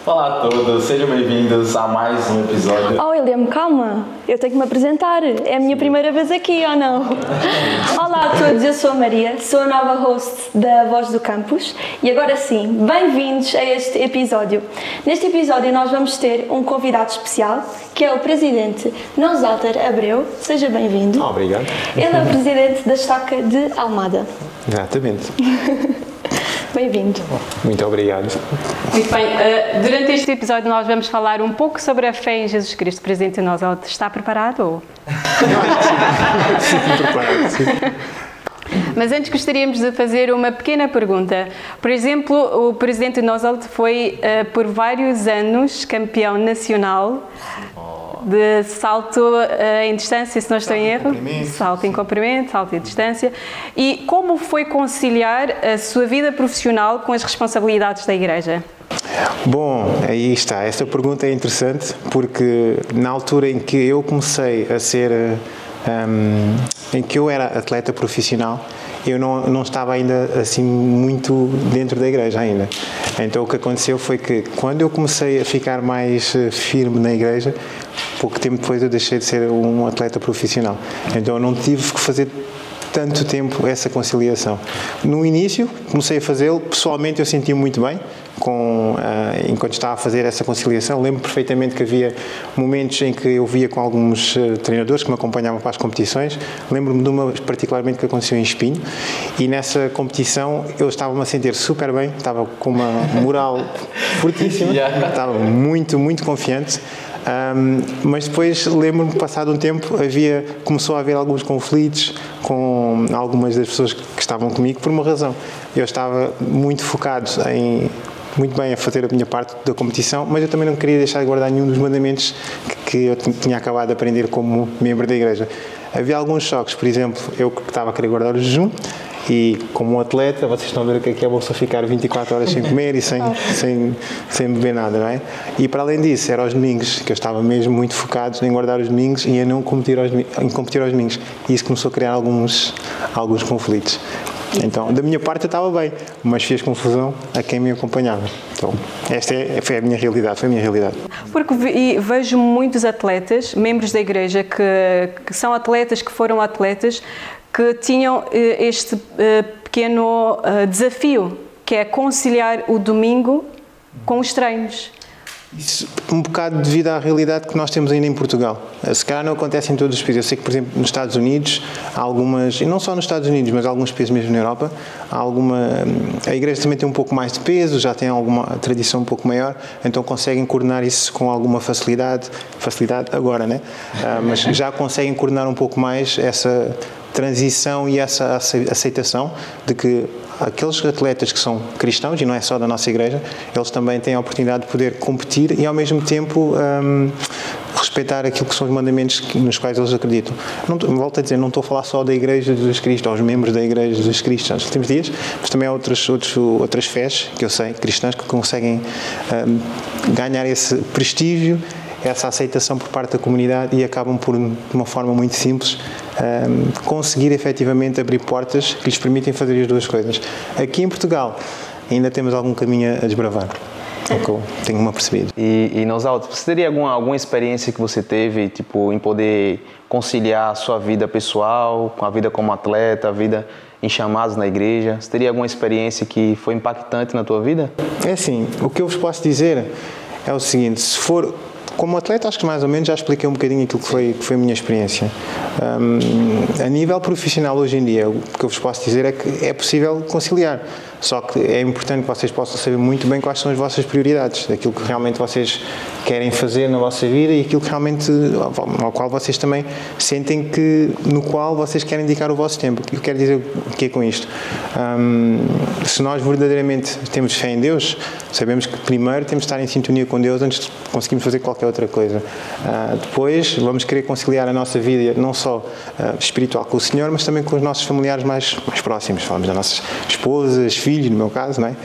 Olá a todos, sejam bem-vindos a mais um episódio. Oh, William, calma, eu tenho que me apresentar, é a minha primeira vez aqui, ou não? Olá a todos, eu sou a Maria, sou a nova host da Voz do Campus e agora sim, bem-vindos a este episódio. Neste episódio nós vamos ter um convidado especial, que é o Presidente Nosalter Abreu, seja bem-vindo. Obrigado. Ele é o Presidente da Estaca de Almada. Exatamente. Bem-vindo. Muito obrigado. Muito bem, durante este episódio nós vamos falar um pouco sobre a fé em Jesus Cristo. Presidente Nosalter, está preparado? Sim, preparado, sim. Mas antes gostaríamos de fazer uma pequena pergunta. Por exemplo, o Presidente Nosalter foi por vários anos campeão nacional de salto em distância, se não estou em erro. Salto em comprimento, salto em distância. E como foi conciliar a sua vida profissional com as responsabilidades da Igreja? Bom, aí está. Esta pergunta é interessante porque na altura em que eu comecei a ser, em que eu era atleta profissional, eu não estava ainda assim muito dentro da igreja ainda. Então o que aconteceu foi que quando eu comecei a ficar mais firme na igreja, pouco tempo depois eu deixei de ser um atleta profissional. Então eu não tive que fazer tanto tempo essa conciliação. No início comecei a fazê-lo, pessoalmente eu senti muito bem enquanto estava a fazer essa conciliação. Lembro perfeitamente que havia momentos em que eu via com alguns treinadores que me acompanhavam para as competições. Lembro-me de uma particularmente que aconteceu em Espinho e nessa competição eu estava-me a sentir super bem, estava com uma moral fortíssima, estava muito, muito confiante. Mas depois lembro-me que passado um tempo começou a haver alguns conflitos com algumas das pessoas que estavam comigo por uma razão. Eu estava muito focado muito bem a fazer a minha parte da competição, mas eu também não queria deixar de guardar nenhum dos mandamentos que eu tinha acabado de aprender como membro da igreja. Havia alguns choques, por exemplo, eu que estava a querer guardar o jejum e como um atleta, vocês estão a ver o que é a bolsa ficar 24 horas sem comer e sem beber nada, não é? E para além disso, era aos domingos, que eu estava mesmo muito focado em guardar os domingos e em não competir aos domingos. E isso começou a criar alguns conflitos. Então, da minha parte eu estava bem, mas fez confusão a quem me acompanhava. Então, esta foi a minha realidade, Porque vejo muitos atletas, membros da igreja, que são atletas, que foram atletas, que tinham este pequeno desafio, que é conciliar o domingo com os treinos. Isso, um bocado devido à realidade que nós temos ainda em Portugal. Se calhar não acontece em todos os países. Eu sei que, por exemplo, nos Estados Unidos, há algumas, e não só nos Estados Unidos, mas alguns países mesmo na Europa, a igreja também tem um pouco mais de peso, já tem alguma tradição um pouco maior, então conseguem coordenar isso com alguma facilidade agora, né? Mas já conseguem coordenar um pouco mais essa transição e essa aceitação de que aqueles atletas que são cristãos, e não é só da nossa igreja, eles também têm a oportunidade de poder competir e ao mesmo tempo respeitar aquilo que são os mandamentos nos quais eles acreditam. Volto a dizer, não estou a falar só da Igreja de Jesus Cristo, aos membros da Igreja de Jesus Cristo nos últimos dias, mas também há outras fés, que eu sei, cristãs, que conseguem ganhar esse prestígio, essa aceitação por parte da comunidade e acabam por, de uma forma muito simples, conseguir efetivamente abrir portas que lhes permitem fazer as duas coisas. Aqui em Portugal ainda temos algum caminho a desbravar, é o que eu tenho-me apercebido. E Nosalter, você teria alguma experiência que você teve tipo, em poder conciliar a sua vida pessoal com a vida como atleta, a vida em chamados na igreja? Você teria alguma experiência que foi impactante na tua vida? É assim, o que eu vos posso dizer é o seguinte, se for como atleta, acho que mais ou menos já expliquei um bocadinho aquilo que foi a minha experiência. A nível profissional hoje em dia, o que eu vos posso dizer é que é possível conciliar. Só que é importante que vocês possam saber muito bem quais são as vossas prioridades, daquilo que realmente vocês querem fazer na vossa vida e aquilo que realmente, ao qual vocês também sentem no qual vocês querem dedicar o vosso tempo. Eu quero dizer o que é com isto? Se nós verdadeiramente temos fé em Deus, sabemos que primeiro temos de estar em sintonia com Deus antes de conseguirmos fazer qualquer outra coisa. Depois vamos querer conciliar a nossa vida não só espiritual com o Senhor, mas também com os nossos familiares mais próximos. Falamos das nossas esposas, filhos, no meu caso, não é?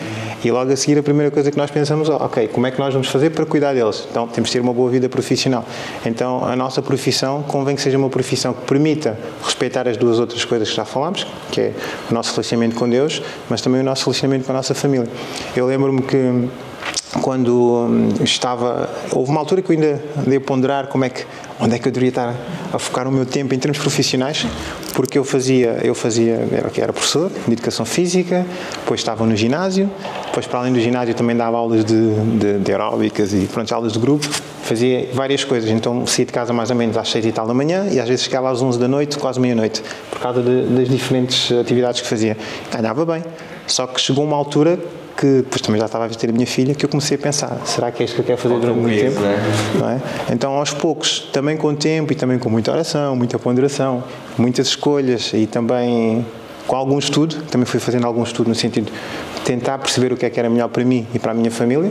E logo a seguir a primeira coisa que nós pensamos, ok, como é que nós vamos fazer para cuidar deles? Então temos de ter uma boa vida profissional. Então a nossa profissão convém que seja uma profissão que permita respeitar as duas outras coisas que já falámos, que é o nosso relacionamento com Deus, mas também o nosso relacionamento com a nossa família. Eu lembro-me que quando houve uma altura que eu ainda andei a ponderar onde é que eu deveria estar a focar o meu tempo em termos profissionais, porque eu era professor de educação física, depois estava no ginásio, depois para além do ginásio também dava aulas de aeróbicas e aulas de grupo, fazia várias coisas, então saía de casa mais ou menos às 6 e tal da manhã e às vezes chegava às 11 da noite, quase meia-noite, por causa das diferentes atividades que fazia. Ganhava bem, só que chegou uma altura que depois também já estava a ter a minha filha, que eu comecei a pensar, será que é isto que eu quero fazer durante muito tempo? Não é? Então, aos poucos, também com o tempo e também com muita oração, muita ponderação, muitas escolhas e também com algum estudo, também fui fazendo algum estudo no sentido de tentar perceber o que era melhor para mim e para a minha família.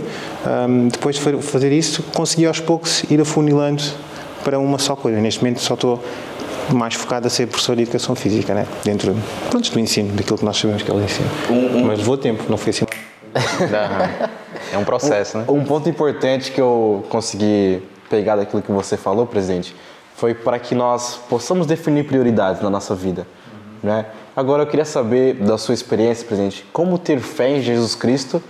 Depois de fazer isso, consegui aos poucos ir afunilando para uma só coisa. Neste momento só estou mais focado a ser professor de educação física, né? Dentro do ensino, daquilo que nós sabemos que é o ensino. Mas levou tempo, não foi assim. É um processo, né? Um ponto importante que eu consegui pegar daquilo que você falou, presidente, foi para que nós possamos definir prioridades na nossa vida, né? Agora eu queria saber da sua experiência, presidente, como ter fé em Jesus Cristo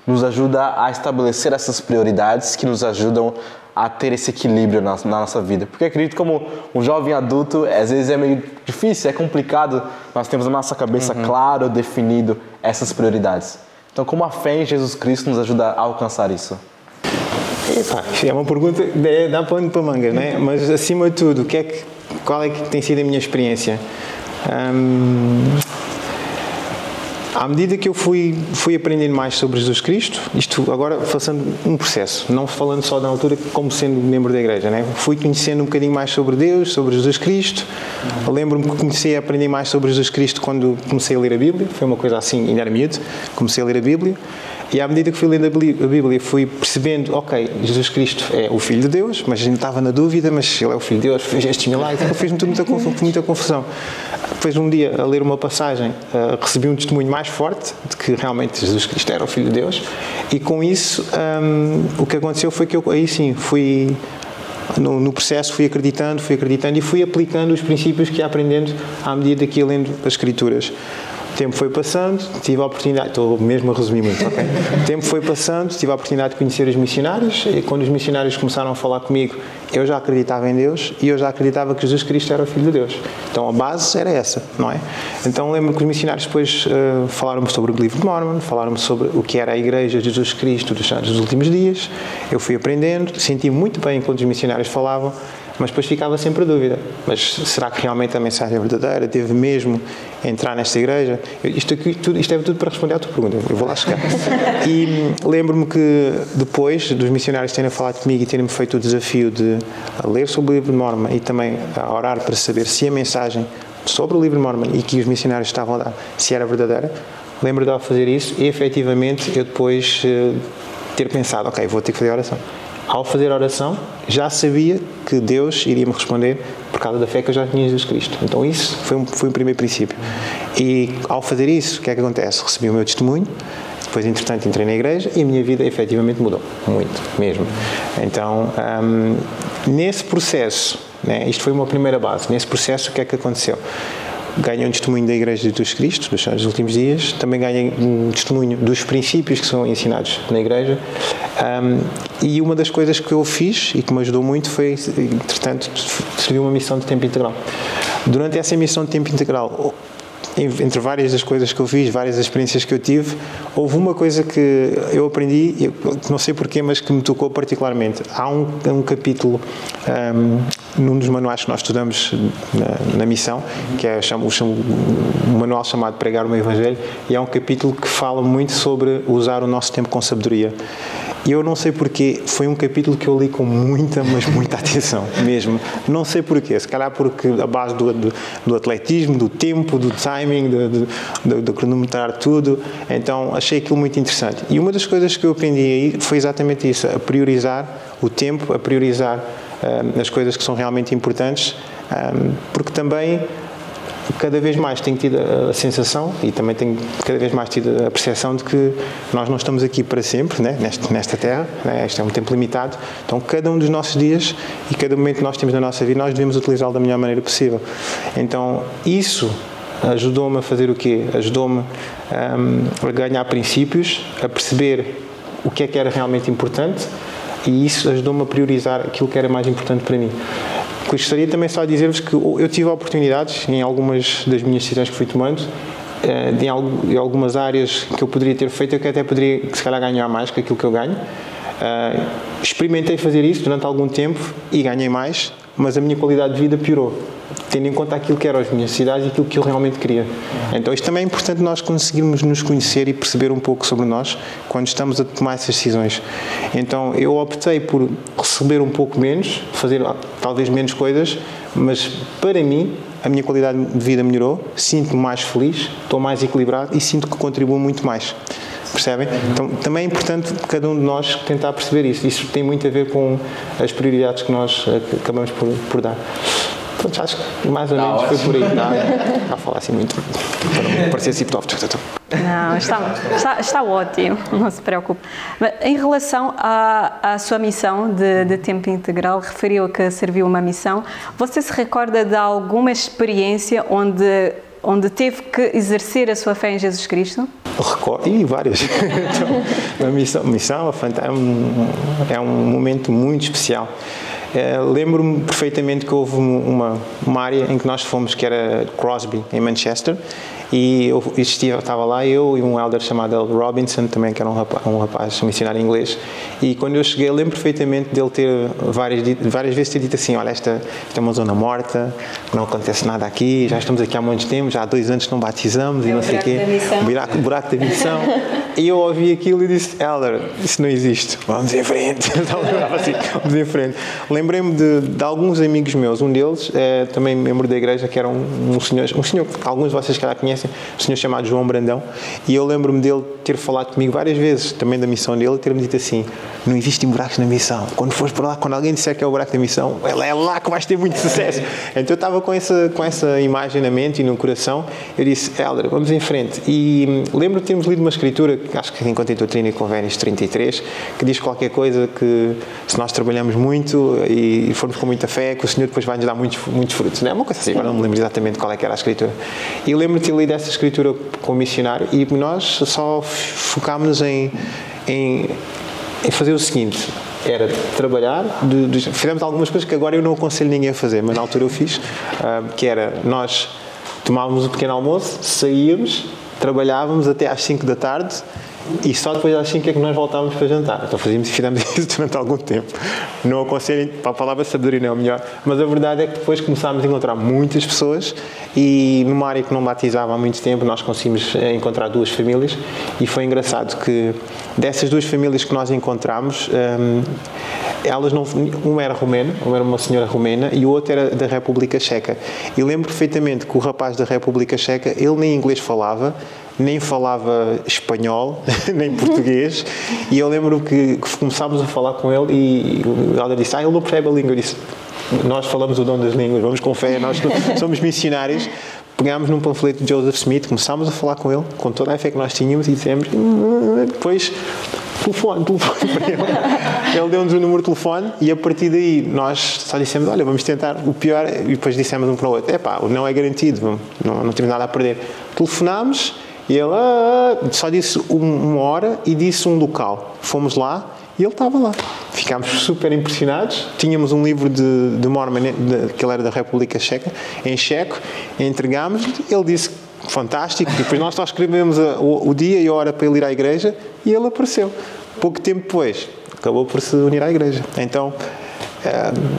nos ajuda a estabelecer essas prioridades que nos ajudam a ter esse equilíbrio na nossa vida. Porque eu acredito que como um jovem adulto, às vezes é meio difícil, é complicado, nós temos na nossa cabeça claro, definido essas prioridades. Então, como a fé em Jesus Cristo nos ajuda a alcançar isso? É uma pergunta, dá pano para manga, né? Mas acima de tudo, qual é que tem sido a minha experiência? À medida que eu fui aprendendo mais sobre Jesus Cristo, isto agora fazendo um processo, não falando só da altura como sendo membro da igreja, né? Fui conhecendo um bocadinho mais sobre Deus, sobre Jesus Cristo. Lembro-me que comecei a aprender mais sobre Jesus Cristo quando comecei a ler a Bíblia, foi uma coisa assim, ainda era miúdo, comecei a ler a Bíblia. E à medida que fui lendo a Bíblia, fui percebendo, ok, Jesus Cristo é o Filho de Deus, mas a gente estava na dúvida, mas Ele é o Filho de Deus, fez estes milagres, fez-me muita confusão. Depois, um dia, a ler uma passagem, recebi um testemunho mais forte de que realmente Jesus Cristo era o Filho de Deus, e com isso, o que aconteceu foi que eu, aí sim, fui... No processo fui acreditando e fui aplicando os princípios que ia aprendendo à medida que ia lendo as Escrituras. O tempo foi passando, tive a oportunidade, estou mesmo a resumir muito, ok? O tempo foi passando, tive a oportunidade de conhecer os missionários e quando os missionários começaram a falar comigo, eu já acreditava em Deus e eu já acreditava que Jesus Cristo era o Filho de Deus. Então a base era essa, não é? Então lembro que os missionários depois falaram-me sobre o livro de Mormon, falaram-me sobre o que era a Igreja de Jesus Cristo dos últimos dias. Eu fui aprendendo, senti muito bem quando os missionários falavam, mas depois ficava sempre a dúvida. Mas será que realmente a mensagem é verdadeira? Devo mesmo entrar nesta igreja? Isto é tudo para responder à tua pergunta. Eu vou lá chegar. E lembro-me que depois dos missionários terem falado comigo e terem-me feito o desafio de ler sobre o livro de Mormon e também a orar para saber se a mensagem sobre o livro de Mormon e que os missionários estavam a dar, se era verdadeira, lembro de fazer isso e efetivamente eu depois ter pensado, ok, vou ter que fazer a oração. Ao fazer a oração, já sabia que Deus iria me responder por causa da fé que eu já tinha em Jesus Cristo. Então isso foi um primeiro princípio. E ao fazer isso, o que é que acontece? Recebi o meu testemunho, depois entretanto entrei na igreja e a minha vida efetivamente mudou. Muito, mesmo. Então, nesse processo, né, isto foi uma primeira base, nesse processo o que é que aconteceu? Ganhei um testemunho da Igreja de Jesus Cristo, dos últimos dias. Também ganhei um testemunho dos princípios que são ensinados na Igreja. E uma das coisas que eu fiz e que me ajudou muito foi, entretanto, servir uma missão de tempo integral. Durante essa missão de tempo integral, entre várias das coisas que eu fiz, várias das experiências que eu tive, houve uma coisa que eu aprendi, não sei porquê, mas que me tocou particularmente. Há um capítulo num dos manuais que nós estudamos na missão, que é um manual chamado Pregar o Meu Evangelho, e é um capítulo que fala muito sobre usar o nosso tempo com sabedoria. E eu não sei porquê, foi um capítulo que eu li com muita, mas muita atenção, mesmo. Não sei porquê, se calhar porque a base do atletismo, do tempo, do timing, do cronometrar tudo, então achei aquilo muito interessante. E uma das coisas que eu aprendi aí foi exatamente isso, a priorizar o tempo, a priorizar as coisas que são realmente importantes, porque também cada vez mais tenho tido a sensação e também tenho cada vez mais tido a percepção de que nós não estamos aqui para sempre, né? nesta Terra, né? Este é um tempo limitado, então cada um dos nossos dias e cada momento que nós temos na nossa vida nós devemos utilizá-lo da melhor maneira possível. Então isso ajudou-me a fazer o quê? Ajudou-me a ganhar princípios, a perceber o que era realmente importante, e isso ajudou-me a priorizar aquilo que era mais importante para mim. Gostaria também só de dizer-vos que eu tive oportunidades em algumas das minhas decisões que fui tomando, em algumas áreas que eu poderia ter feito, eu que até poderia, se calhar, ganhar mais que aquilo que eu ganho. Experimentei fazer isso durante algum tempo e ganhei mais, mas a minha qualidade de vida piorou, tendo em conta aquilo que eram as minhas necessidades e aquilo que eu realmente queria. Então isto também é importante nós conseguirmos nos conhecer e perceber um pouco sobre nós quando estamos a tomar essas decisões. Então eu optei por receber um pouco menos, fazer talvez menos coisas, mas para mim a minha qualidade de vida melhorou, sinto-me mais feliz, estou mais equilibrado e sinto que contribuo muito mais. Percebem? Então, também é importante cada um de nós tentar perceber isso. Isso tem muito a ver com as prioridades que nós acabamos por dar. Pronto, acho que mais ou menos foi por aí. Não a falar assim muito, para não parecer assim top. Não, está ótimo, não se preocupe. Mas, em relação à sua missão de tempo integral, referiu que serviu uma missão. Você se recorda de alguma experiência onde teve que exercer a sua fé em Jesus Cristo? Recordo, e várias. Então, a missão é um momento muito especial. Lembro-me perfeitamente que houve uma área em que nós fomos, que era Crosby, em Manchester, e eu estava lá, eu e um elder chamado El Robinson, também, que era um rapaz missionário inglês, e quando eu cheguei, lembro perfeitamente dele ter várias vezes ter dito assim: olha, esta é uma zona morta, não acontece nada aqui, já estamos aqui há muito tempo, já há 2 anos que não batizamos e não sei o quê, buraco da missão. E eu ouvi aquilo e disse: elder, isso não existe, vamos em frente. Vamos em frente. Lembrei-me de alguns amigos meus, um deles é também membro da igreja, que era um senhor que alguns de vocês, calhar, conhecem, um senhor chamado João Brandão, e eu lembro-me dele ter falado comigo várias vezes, também da missão dele, e ter-me dito assim: não existem buracos na missão, quando fores para lá, quando alguém disser que é o buraco da missão, é lá que vais ter muito sucesso. Então eu estava com essa imagem na mente e no coração, eu disse: elder, vamos em frente. E lembro de termos lido uma escritura, acho que enquanto em Doutrina e Convênios 33, que diz qualquer coisa que, se nós trabalhamos muito e formos com muita fé, que o Senhor depois vai nos dar muitos frutos. Não é uma coisa assim, agora não me lembro exatamente qual é que era a escritura. E lembro de ter lido essa escritura como missionário, e nós só focámos em fazer o seguinte: era trabalhar, fizemos algumas coisas que agora eu não aconselho ninguém a fazer, mas na altura eu fiz, que era, nós tomávamos um pequeno almoço, saíamos, trabalhávamos até às 5 da tarde, e só depois às 5 é que nós voltávamos para jantar. Então fizemos isso durante algum tempo. Não aconselho, para a palavra sabedoria não é o melhor, mas a verdade é que depois começámos a encontrar muitas pessoas, e numa área que não batizava há muito tempo nós conseguimos encontrar 2 famílias, e foi engraçado que dessas 2 famílias que nós encontramos, elas não, uma era romena, uma era uma senhora romena e o outro era da República Checa. E lembro perfeitamente que o rapaz da República Checa, ele nem inglês falava, nem falava espanhol, nem português, e eu lembro que começámos a falar com ele e ela disse: ele não percebe a língua. Eu disse: nós falamos o dom das línguas, vamos com fé, nós somos missionários. Pegámos num panfleto de Joseph Smith, começámos a falar com ele, com toda a fé que nós tínhamos, e dissemos, depois, telefone para ele. Ele deu-nos o número de telefone, e a partir daí nós só dissemos: olha, vamos tentar o pior, e depois dissemos um para o outro: o não é garantido, não temos nada a perder. Telefonámos, e ele só disse uma hora e disse um local. Fomos lá e ele estava lá. Ficámos super impressionados. Tínhamos um livro de Mormon, que ele era da República Checa, em checo, entregámos. Ele disse: fantástico. E depois nós só escrevemos o dia e a hora para ele ir à igreja, e ele apareceu. Pouco tempo depois, acabou por se unir à igreja. Então,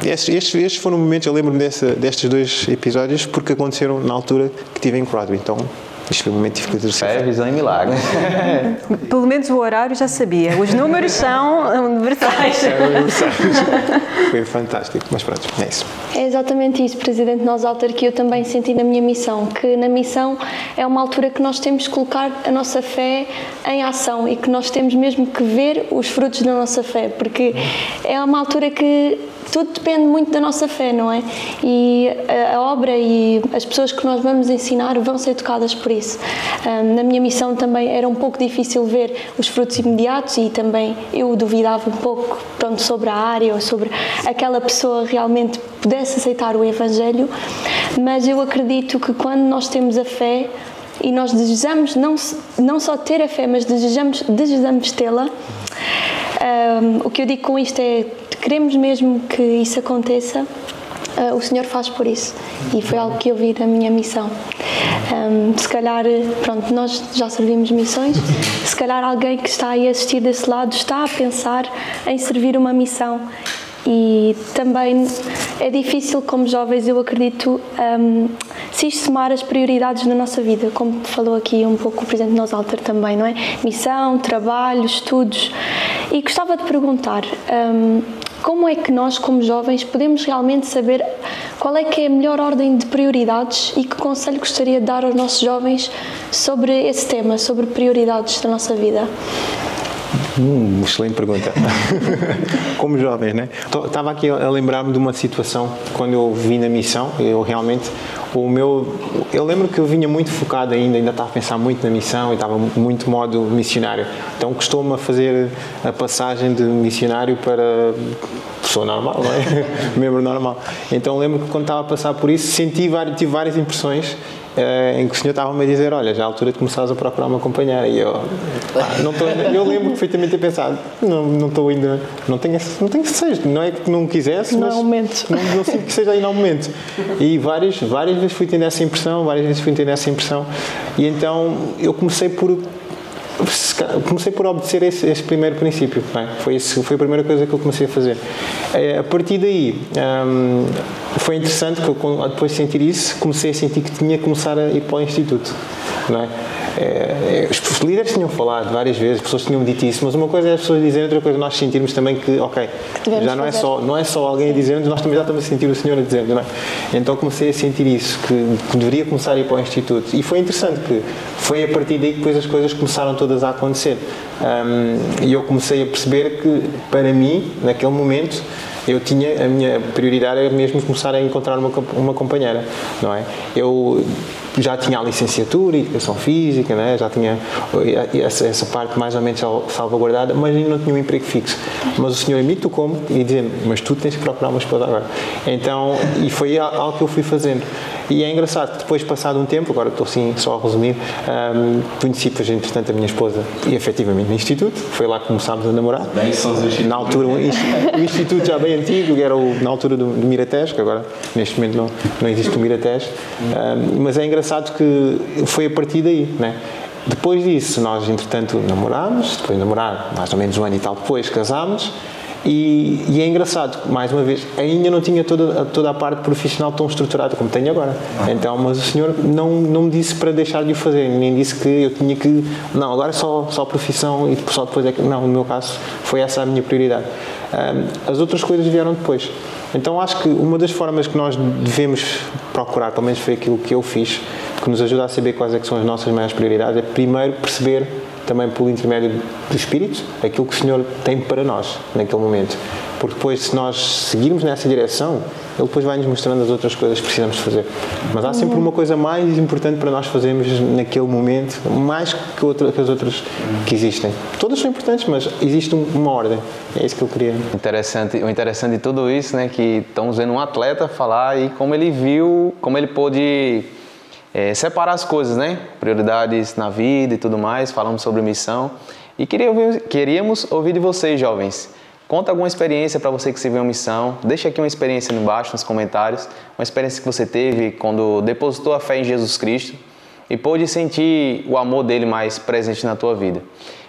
estes foram momentos, eu lembro-me destes 2 episódios, porque aconteceram na altura que estive em Crosby. Então, isto foi um momento de dificuldade. Fé, visão e milagre. Pelo menos o horário já sabia. Os números são universais. Foi fantástico, mas pronto, é isso. É exatamente isso, Presidente Nosalter, que eu também senti na minha missão, que na missão é uma altura que nós temos que colocar a nossa fé em ação, e que nós temos mesmo que ver os frutos da nossa fé, porque é uma altura que tudo depende muito da nossa fé, não é? E a obra e as pessoas que nós vamos ensinar vão ser tocadas por isso. Na minha missão também era um pouco difícil ver os frutos imediatos, e também eu duvidava um pouco, pronto, sobre a área ou sobre aquela pessoa realmente pudesse aceitar o Evangelho, mas eu acredito que quando nós temos a fé e nós desejamos não só ter a fé, mas desejamos tê-la, O que eu digo com isto é, queremos mesmo que isso aconteça, o Senhor faz por isso, e foi algo que eu vi da minha missão. Se calhar, pronto, nós já servimos missões, se calhar alguém que está aí a assistir desse lado está a pensar em servir uma missão, e também é difícil como jovens, eu acredito, sistemar as prioridades na nossa vida, como falou aqui um pouco o Presidente Nosalter também, não é? Missão, trabalho, estudos, e gostava de perguntar, como é que nós, como jovens, podemos realmente saber qual é que é a melhor ordem de prioridades e que conselho gostaria de dar aos nossos jovens sobre esse tema, sobre prioridades da nossa vida? Excelente pergunta. Como jovens, né? Estava aqui a lembrar-me de uma situação quando eu vim na missão. Eu realmente, eu lembro que eu vinha muito focado ainda estava a pensar muito na missão e estava muito modo missionário. Então costumo fazer a passagem de missionário para pessoa normal, não é? Membro normal. Então lembro que quando estava a passar por isso tive várias impressões em que o senhor estava-me a dizer, olha, já é a altura de começares a procurar uma companheira. E eu lembro perfeitamente de ter pensado, não estou ainda, não tenho que seja, não é que não quisesse, não mas é o momento. Não sinto que seja ainda o momento. E várias vezes fui tendo essa impressão, e então eu comecei por obedecer esse primeiro princípio. Foi a primeira coisa que eu comecei a fazer. A partir daí, foi interessante que eu, depois de sentir isso, comecei a sentir que tinha que começar a ir para o instituto. Não é? Os líderes tinham falado várias vezes, as pessoas tinham dito isso, mas uma coisa é as pessoas dizerem, outra coisa é nós sentirmos também que, ok, já não é só alguém a dizer-nos, nós também já estamos a sentir o Senhor a dizer-nos, não é? Então comecei a sentir isso, que deveria começar a ir para o instituto, e foi interessante que foi a partir daí que depois as coisas começaram todas a acontecer, e eu comecei a perceber que, para mim, naquele momento, a minha prioridade era mesmo começar a encontrar uma companheira, não é? Eu já tinha a licenciatura em Educação Física, né? Já tinha essa parte mais ou menos salvaguardada, mas ainda não tinha um emprego fixo. Mas o senhor me tocou-me e dizendo, mas tu tens que procurar uma esposa agora. Então, e foi algo que eu fui fazendo. E é engraçado que depois, passado um tempo, agora estou assim só a resumir, conheci depois, entretanto, a minha esposa, e efetivamente no instituto, foi lá que começámos a namorar. Na altura, o instituto já bem antigo, era na altura do Miratejo, que agora, neste momento, não existe o Miratejo, mas é engraçado que foi a partir daí, né? Depois disso, nós, entretanto, namorámos, depois de namorar, mais ou menos um ano e tal depois, casámos. E é engraçado, mais uma vez, ainda não tinha toda a parte profissional tão estruturada como tenho agora. Então, mas o senhor não me disse para deixar de o fazer, nem disse que eu tinha que, não, agora é só profissão e só depois é que, não, no meu caso, foi essa a minha prioridade. As outras coisas vieram depois. Então, acho que uma das formas que nós devemos procurar, pelo menos foi aquilo que eu fiz, que nos ajuda a saber quais é que são as nossas maiores prioridades, é primeiro perceber, também pelo intermédio do Espírito, aquilo que o Senhor tem para nós, naquele momento. Porque depois, se nós seguirmos nessa direção, Ele depois vai-nos mostrando as outras coisas que precisamos fazer. Mas há sempre uma coisa mais importante para nós fazermos naquele momento, mais que as outras que existem. Todas são importantes, mas existe uma ordem. É isso que eu queria. O interessante de tudo isso, né, que estamos vendo um atleta falar e como ele viu, como ele pôde separar as coisas, né? Prioridades na vida e tudo mais, falamos sobre missão. E queríamos ouvir de vocês, jovens. Conta alguma experiência para você que se vê uma missão. Deixa aqui uma experiência embaixo nos comentários. Uma experiência que você teve quando depositou a fé em Jesus Cristo e pôde sentir o amor dele mais presente na tua vida.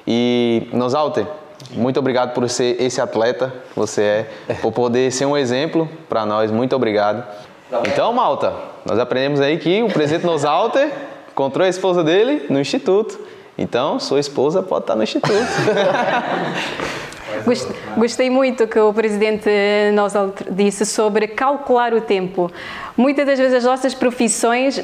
E, Nosalter, muito obrigado por ser esse atleta que você é, por poder ser um exemplo para nós. Muito obrigado. Então, malta, nós aprendemos aí que o presidente Nosalter encontrou a esposa dele no instituto. Então, sua esposa pode estar no instituto. Gostei muito que o presidente Nosalter disse sobre calcular o tempo. Muitas das vezes as nossas profissões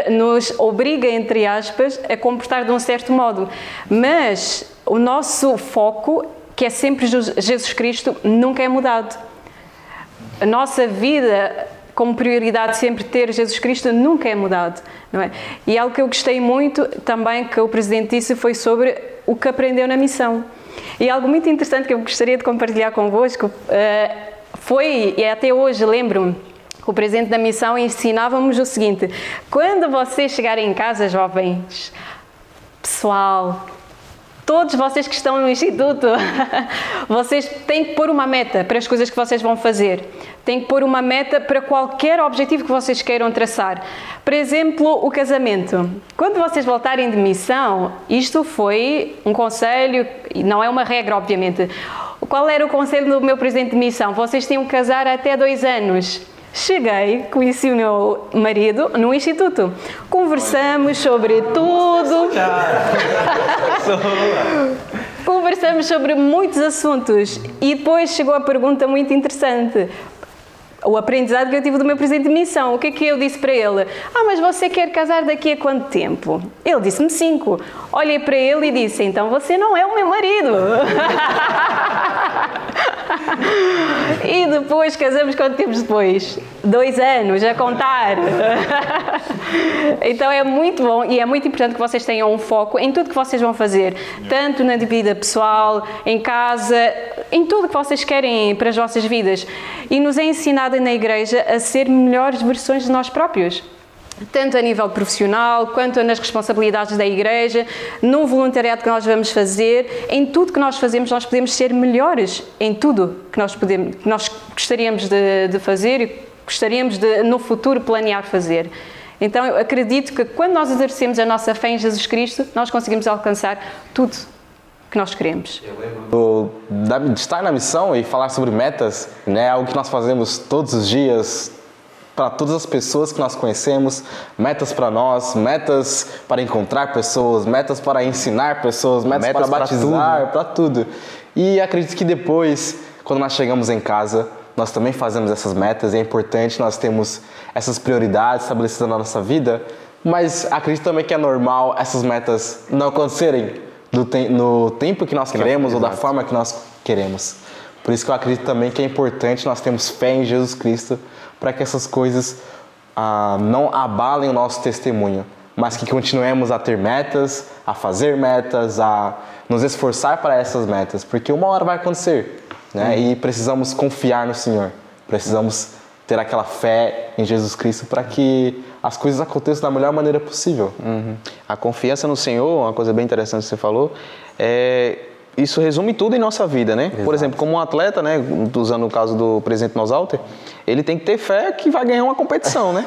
nos obrigam, entre aspas, a comportar de um certo modo. Mas o nosso foco, que é sempre Jesus Cristo, nunca é mudado. A nossa vida, como prioridade sempre ter Jesus Cristo, nunca é mudado, não é? E algo que eu gostei muito também que o presidente disse foi sobre o que aprendeu na missão. E algo muito interessante que eu gostaria de compartilhar convosco foi, e até hoje lembro-me, que o presidente da missão ensinava-nos o seguinte: quando vocês chegarem em casa, jovens, pessoal, Todos vocês que estão no Instituto, vocês têm que pôr uma meta para as coisas que vocês vão fazer. Têm que pôr uma meta para qualquer objetivo que vocês queiram traçar. Por exemplo, o casamento. Quando vocês voltarem de missão, isto foi um conselho, não é uma regra, obviamente. Qual era o conselho do meu presidente de missão? Vocês tinham que casar até 2 anos. Cheguei, conheci o meu marido no Instituto. Conversamos sobre tudo. Conversamos sobre muitos assuntos. E depois chegou a pergunta muito interessante. O aprendizado que eu tive do meu presidente de missão. O que é que eu disse para ele? Mas você quer casar daqui a quanto tempo? Ele disse-me 5. Olhei para ele e disse, então você não é o meu marido. E depois casamos quanto tempo depois? 2 anos a contar. Então é muito bom e é muito importante que vocês tenham um foco em tudo que vocês vão fazer, tanto na vida pessoal, em casa, em tudo que vocês querem para as vossas vidas. E nos é ensinado na igreja a ser melhores versões de nós próprios. Tanto a nível profissional, quanto nas responsabilidades da igreja, no voluntariado que nós vamos fazer, em tudo que nós fazemos, nós podemos ser melhores em tudo que nós gostaríamos de fazer e gostaríamos de, no futuro, planear fazer. Então, eu acredito que quando nós exercemos a nossa fé em Jesus Cristo, nós conseguimos alcançar tudo que nós queremos. De estar na missão e falar sobre metas, né, algo que nós fazemos todos os dias, para todas as pessoas que nós conhecemos, metas para nós, metas para encontrar pessoas, metas para ensinar pessoas, metas para batizar, para tudo. E acredito que depois, quando nós chegamos em casa, nós também fazemos essas metas, e é importante nós termos essas prioridades estabelecidas na nossa vida, mas acredito também que é normal essas metas não acontecerem no tempo que nós queremos ou da forma que nós queremos. Por isso que eu acredito também que é importante nós termos fé em Jesus Cristo, para que essas coisas não abalem o nosso testemunho, mas que continuemos a ter metas, a fazer metas, a nos esforçar para essas metas, porque uma hora vai acontecer, né? E precisamos confiar no Senhor, precisamos ter aquela fé em Jesus Cristo para que as coisas aconteçam da melhor maneira possível. A confiança no Senhor, uma coisa bem interessante que você falou, isso resume tudo em nossa vida, né? Exato. Por exemplo, como um atleta, né, usando o caso do presidente Nosalter, ele tem que ter fé que vai ganhar uma competição, né?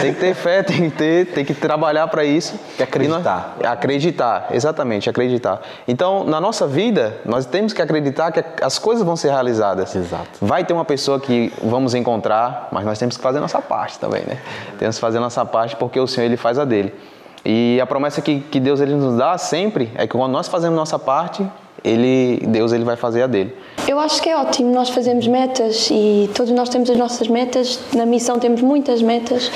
Tem que ter fé, tem que trabalhar para isso. E acreditar. Acreditar, exatamente, acreditar. Então, na nossa vida, nós temos que acreditar que as coisas vão ser realizadas. Exato. Vai ter uma pessoa que vamos encontrar, mas nós temos que fazer a nossa parte também, né? Temos que fazer a nossa parte porque o Senhor, Ele faz a dele. E a promessa que Deus Ele nos dá sempre é que quando nós fazemos nossa parte, Deus Ele vai fazer a dele. Eu acho que é ótimo, nós fazemos metas e todos nós temos as nossas metas, na missão temos muitas metas,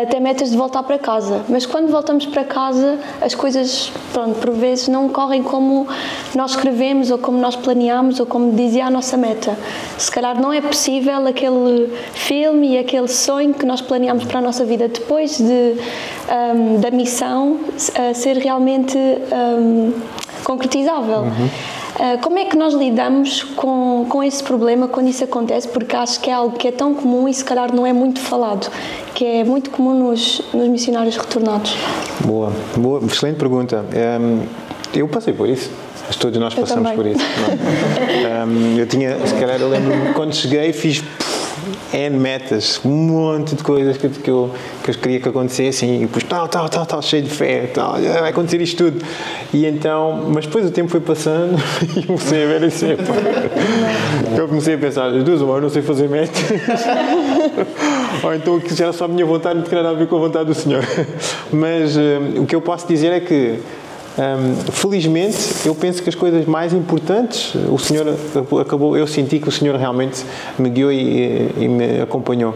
até metas de voltar para casa, mas quando voltamos para casa as coisas, por vezes não correm como nós escrevemos ou como nós planeamos ou como dizia a nossa meta. Se calhar não é possível aquele filme e aquele sonho que nós planeamos para a nossa vida depois da missão ser realmente concretizável. Como é que nós lidamos com esse problema quando isso acontece? Porque acho que é algo que é tão comum e se calhar não é muito falado, que é muito comum nos missionários retornados. Boa, excelente pergunta. Eu passei por isso. Todos nós passamos por isso. Eu lembro-me quando cheguei fiz N metas, um monte de coisas que eu queria que acontecessem e depois tal, cheio de fé, vai acontecer isto tudo. E então, mas depois o tempo foi passando e comecei a ver assim, eu comecei a pensar, as duas, eu não sei fazer metas. Ou então aquilo já era só a minha vontade, não tinha nada a ver com a vontade do Senhor. Mas o que eu posso dizer é que felizmente, eu penso que as coisas mais importantes, o Senhor acabou, eu senti que o Senhor realmente me guiou e me acompanhou.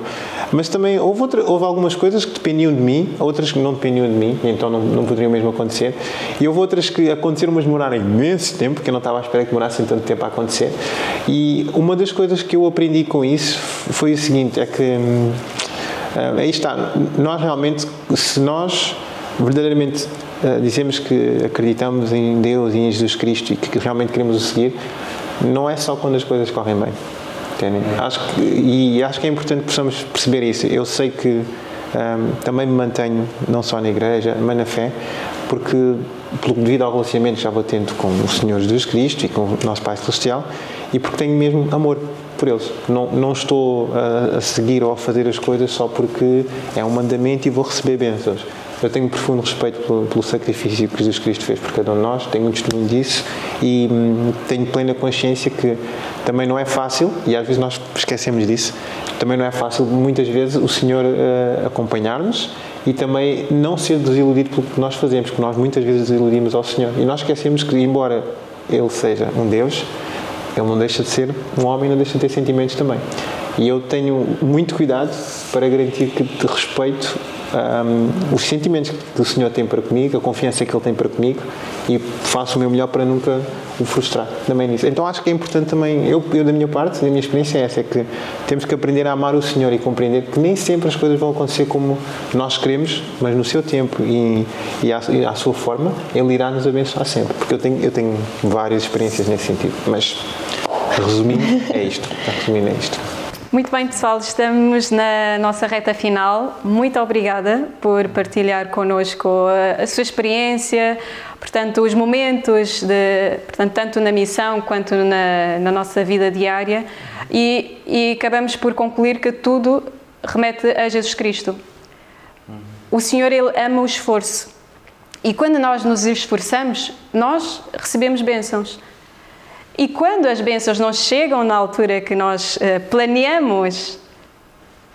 Mas também houve algumas coisas que dependiam de mim, outras que não dependiam de mim, então não poderiam mesmo acontecer. E houve outras que aconteceram, mas demoraram imenso tempo, que eu não estava à espera que demorassem tanto tempo a acontecer. E uma das coisas que eu aprendi com isso foi o seguinte, é que, aí está, nós realmente, se nós verdadeiramente dizemos que acreditamos em Deus e em Jesus Cristo e que realmente queremos o seguir, não é só quando as coisas correm bem, entendem? Acho que é importante que possamos perceber isso. Eu sei que também me mantenho não só na igreja, mas na fé, porque devido ao relacionamento que já vou tendo com o Senhor Jesus Cristo e com o nosso Pai Celestial, e porque tenho mesmo amor por eles. Não estou a seguir ou a fazer as coisas só porque é um mandamento e vou receber bênçãos. Eu tenho um profundo respeito pelo sacrifício que Jesus Cristo fez por cada um de nós, tenho um testemunho disso e tenho plena consciência que também não é fácil, e às vezes nós esquecemos disso, também não é fácil muitas vezes o Senhor acompanhar-nos e também não ser desiludido pelo que nós fazemos, porque nós muitas vezes desiludimos ao Senhor. E nós esquecemos que, embora Ele seja um Deus, Ele não deixa de ser um homem, não deixa de ter sentimentos também. E eu tenho muito cuidado para garantir que te respeito os sentimentos que o Senhor tem para comigo, a confiança que Ele tem para comigo, e faço o meu melhor para nunca o frustrar também nisso. Então acho que é importante também, eu da minha parte, da minha experiência é essa, é que temos que aprender a amar o Senhor e compreender que nem sempre as coisas vão acontecer como nós queremos, mas no seu tempo e à sua forma, Ele irá nos abençoar sempre, porque eu tenho várias experiências nesse sentido, mas resumindo é isto. Muito bem, pessoal, estamos na nossa reta final. Muito obrigada por partilhar connosco a sua experiência, portanto, os momentos, tanto na missão quanto na nossa vida diária. E acabamos por concluir que tudo remete a Jesus Cristo. O Senhor, Ele ama o esforço. E quando nós nos esforçamos, nós recebemos bênçãos. E quando as bênçãos não chegam na altura que nós planeamos,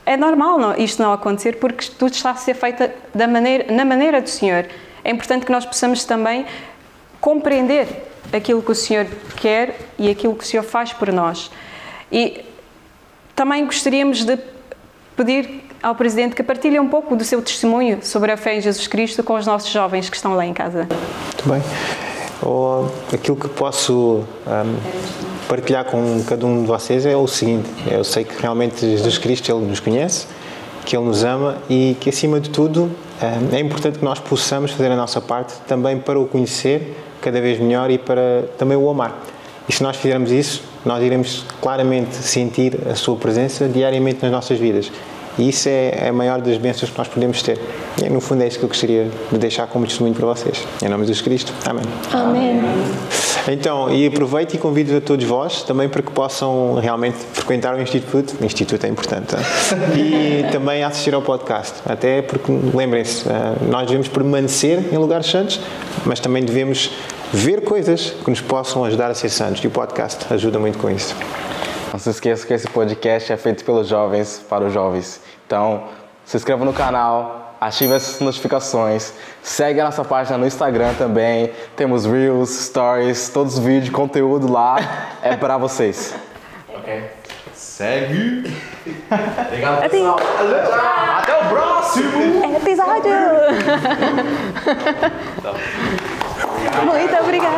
é normal isto não acontecer, porque tudo está a ser feito na maneira do Senhor. É importante que nós possamos também compreender aquilo que o Senhor quer e aquilo que o Senhor faz por nós. E também gostaríamos de pedir ao Presidente que partilhe um pouco do seu testemunho sobre a fé em Jesus Cristo com os nossos jovens que estão lá em casa. Muito bem. Aquilo que posso partilhar com cada um de vocês é o seguinte: eu sei que realmente Jesus Cristo, Ele nos conhece, que Ele nos ama e que, acima de tudo, é importante que nós possamos fazer a nossa parte também para o conhecer cada vez melhor e para também o amar. E se nós fizermos isso, nós iremos claramente sentir a Sua presença diariamente nas nossas vidas. E isso é a maior das bênçãos que nós podemos ter. E, no fundo, é isso que eu gostaria de deixar como testemunho para vocês. Em nome de Jesus Cristo. Amém. Amém. Então, e aproveito e convido a todos vós também para que possam realmente frequentar o Instituto. O Instituto é importante. E também assistir ao podcast. Até porque, lembrem-se, nós devemos permanecer em lugares santos, mas também devemos ver coisas que nos possam ajudar a ser santos. E o podcast ajuda muito com isso. Não se esqueça que esse podcast é feito pelos jovens, para os jovens. Então, se inscreva no canal, ative as notificações, segue a nossa página no Instagram também. Temos Reels, Stories, todos os vídeos, conteúdo lá é para vocês. Ok. Segue. Obrigado, pessoal. Até o próximo Episódio. Muito obrigada.